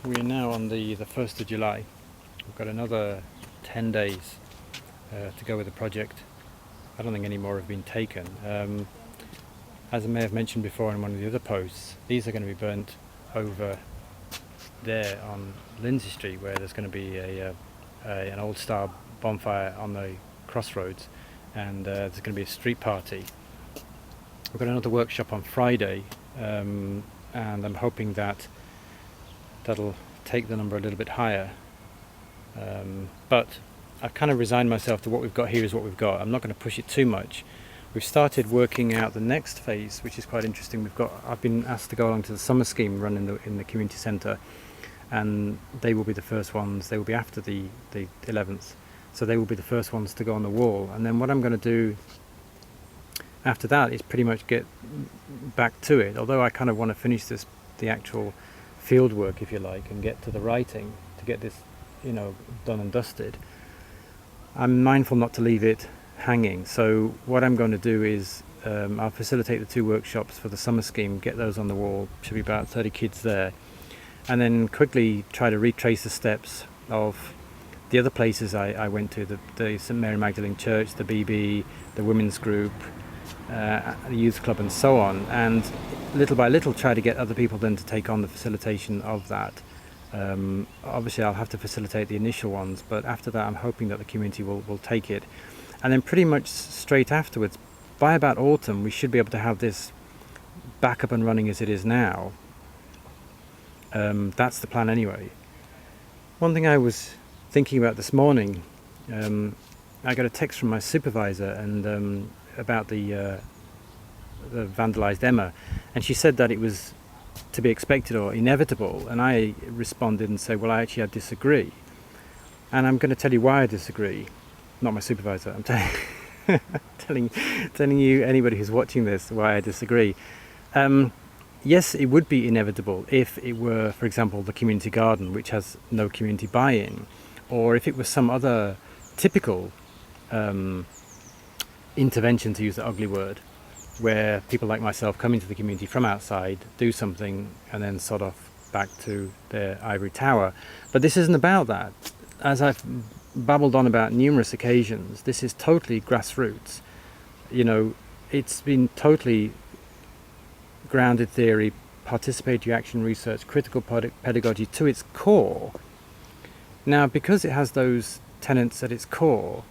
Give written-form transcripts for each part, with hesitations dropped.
We are now on the 1st of July. We've got another 10 days to go with the project. I don't think any more have been taken. As I may have mentioned before in one of the other posts, these are going to be burnt over there on Lindsay Street, where there's going to be an old style bonfire on the crossroads, and there's going to be a street party. We've got another workshop on Friday, and I'm hoping that'll take the number a little bit higher. But I've kind of resigned myself to what we've got here is what we've got. I'm not going to push it too much. We've started working out the next phase, which is quite interesting. I've been asked to go along to the summer scheme run in the community centre, and they will be the first ones. They will be after the 11th, so they will be the first ones to go on the wall. And then what I'm going to do after that is pretty much get back to it. Although I kind of want to finish the actual field work, if you like, and get to the writing to get this, done and dusted. I'm mindful not to leave it hanging. So what I'm going to do is I'll facilitate the 2 workshops for the summer scheme, get those on the wall. Should be about 30 kids there, and then quickly try to retrace the steps of the other places I went to, the St Mary Magdalene Church, the BB, the women's group, the youth club, and so on, and little by little try to get other people then to take on the facilitation of that. Obviously I'll have to facilitate the initial ones, but after that I'm hoping that the community will take it, and then pretty much straight afterwards, by about autumn, we should be able to have this back up and running as it is now. That's the plan anyway. One thing I was thinking about this morning, I got a text from my supervisor and about the vandalised Emma, and she said that it was to be expected or inevitable, and I responded and said, well, I disagree, and I'm going to tell you why I disagree. Not my supervisor, I'm telling you, anybody who's watching this, why I disagree. Yes, it would be inevitable if it were, for example, the community garden, which has no community buy-in, or if it was some other typical intervention, to use the ugly word, where people like myself come into the community from outside, do something, and then sod off back to their ivory tower. But this isn't about that. As I've babbled on about numerous occasions, this is totally grassroots. It's been totally grounded theory, participatory action research, critical pedagogy to its core. Now, because it has those tenets at its core,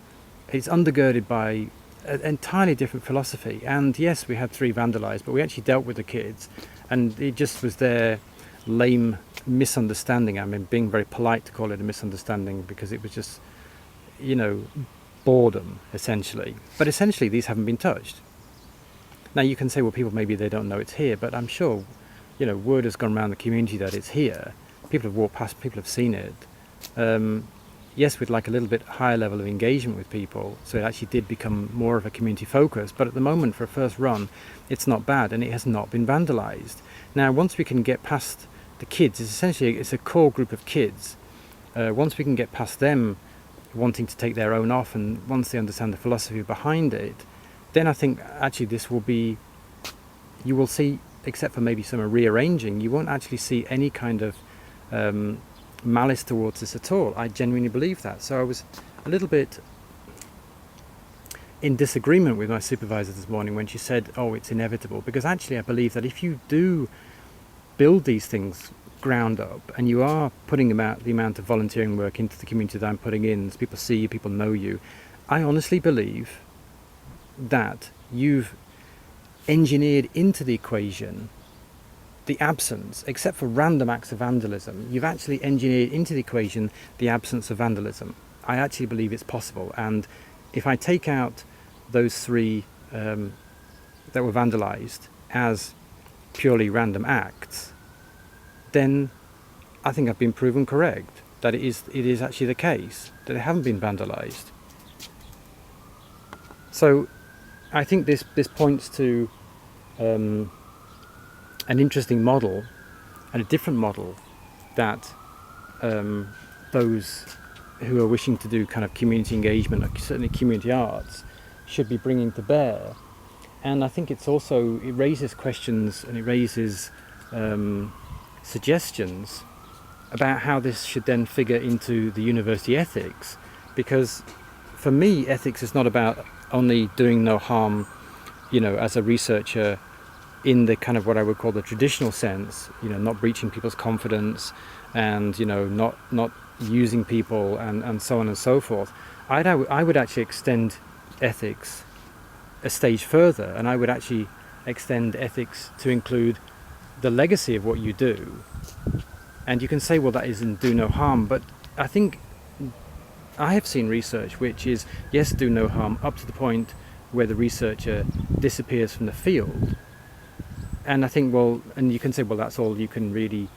it's undergirded by an entirely different philosophy. And yes, we had 3 vandalised, but we actually dealt with the kids, and it just was their lame misunderstanding. I mean, being very polite to call it a misunderstanding, because it was just, boredom, essentially. But essentially, these haven't been touched. Now, you can say, well, people, maybe they don't know it's here, but I'm sure, word has gone around the community that it's here. People have walked past, people have seen it. Yes, we'd like a little bit higher level of engagement with people, so it actually did become more of a community focus, but at the moment, for a first run, it's not bad, and it has not been vandalised. Now, once we can get past the kids, it's a core group of kids. Once we can get past them wanting to take their own off, and once they understand the philosophy behind it, then I think actually this will be, you will see, except for maybe some rearranging, you won't actually see any kind of malice towards this at all. I genuinely believe that. So I was a little bit in disagreement with my supervisor this morning when she said, oh, it's inevitable, because actually I believe that if you do build these things ground up, and you are putting about the amount of volunteering work into the community that I'm putting in, so people see you, people know you, I honestly believe that you've engineered into the equation the absence, except for random acts of vandalism, you've actually engineered into the equation the absence of vandalism. I actually believe it's possible, and if I take out those 3 that were vandalised as purely random acts, then I think I've been proven correct, that it is actually the case, that they haven't been vandalised. So I think this points to an interesting model, and a different model that those who are wishing to do kind of community engagement, or certainly community arts, should be bringing to bear. And I think it raises questions, and it raises suggestions about how this should then figure into the university ethics, because for me ethics is not about only doing no harm, as a researcher in the kind of what I would call the traditional sense, not breaching people's confidence and not using people and so on and so forth. I would actually extend ethics a stage further, and I would actually extend ethics to include the legacy of what you do. And you can say, well, that isn't do no harm, but I think I have seen research which is, yes, do no harm up to the point where the researcher disappears from the field. And I think, well, and you can say, well, that's all you can really,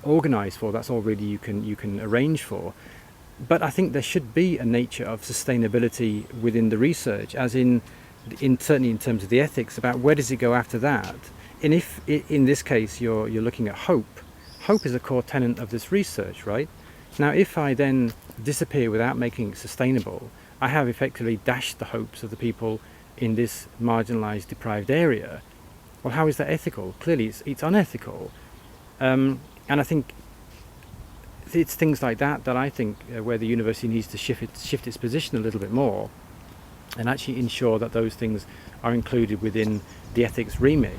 organise for. That's all really you can arrange for. But I think there should be a nature of sustainability within the research, as in certainly in terms of the ethics, about where does it go after that. And if in this case you're looking at hope is a core tenet of this research, right? Now, if I then disappear without making it sustainable, I have effectively dashed the hopes of the people in this marginalised, deprived area. Well, how is that ethical? Clearly it's unethical. And I think it's things like that I think where the university needs to shift its position a little bit more, and actually ensure that those things are included within the ethics remit.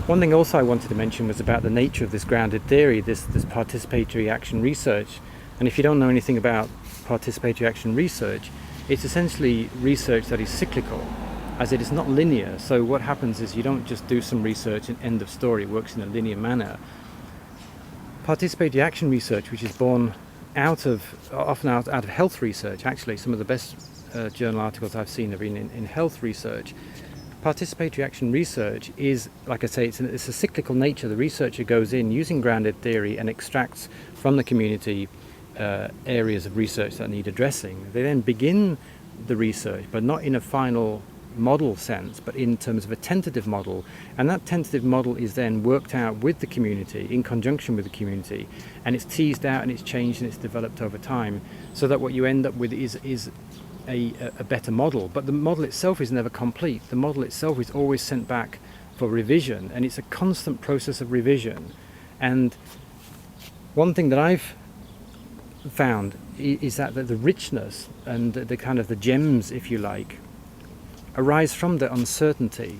One thing also I wanted to mention was about the nature of this grounded theory, this participatory action research. And if you don't know anything about participatory action research, it's essentially research that is cyclical, as it is not linear. So what happens is you don't just do some research and end of story. It works in a linear manner. Participatory action research, which is born often out of health research, actually some of the best journal articles I've seen have been in health research. Participatory action research is, like I say, it's a cyclical nature. The researcher goes in using grounded theory and extracts from the community areas of research that need addressing. They then begin the research, but not in a final model sense, but in terms of a tentative model, and that tentative model is then worked out with the community, in conjunction with the community, and it's teased out and it's changed and it's developed over time, so that what you end up with is a better model. But the model itself is never complete. The model itself is always sent back for revision, and it's a constant process of revision. And one thing that I've found is that the richness and the kind of the gems, if you like, arise from the uncertainty.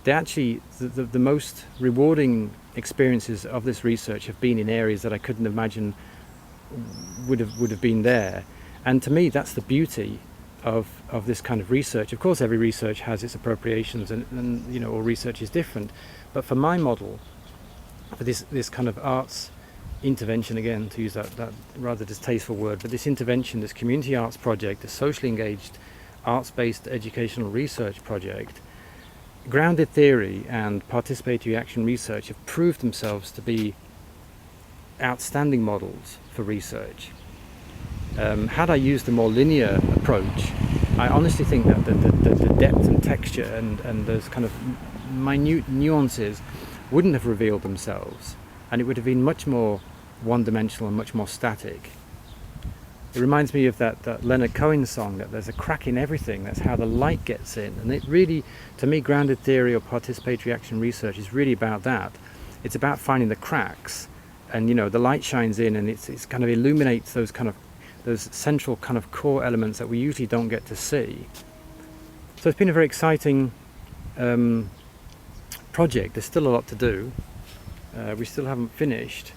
The most rewarding experiences of this research have been in areas that I couldn't imagine would have been there. And to me, that's the beauty of this kind of research. Of course, every research has its appropriations, and all research is different. But for my model, for this kind of arts intervention, again, to use that rather distasteful word, but this intervention, this community arts project, this socially engaged arts-based educational research project, grounded theory and participatory action research have proved themselves to be outstanding models for research. Had I used a more linear approach, I honestly think that the depth and texture and those kind of minute nuances wouldn't have revealed themselves, and it would have been much more one-dimensional and much more static. It reminds me of that Leonard Cohen song, that there's a crack in everything. That's how the light gets in. And it really, to me, grounded theory or participatory action research is really about that. It's about finding the cracks, and the light shines in, and it's kind of illuminates those central kind of core elements that we usually don't get to see. So it's been a very exciting project. There's still a lot to do. We still haven't finished,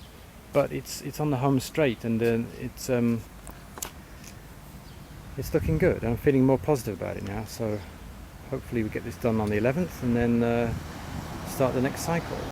but it's on the home straight, and it's looking good. I'm feeling more positive about it now, so hopefully we get this done on the 11th and then start the next cycle.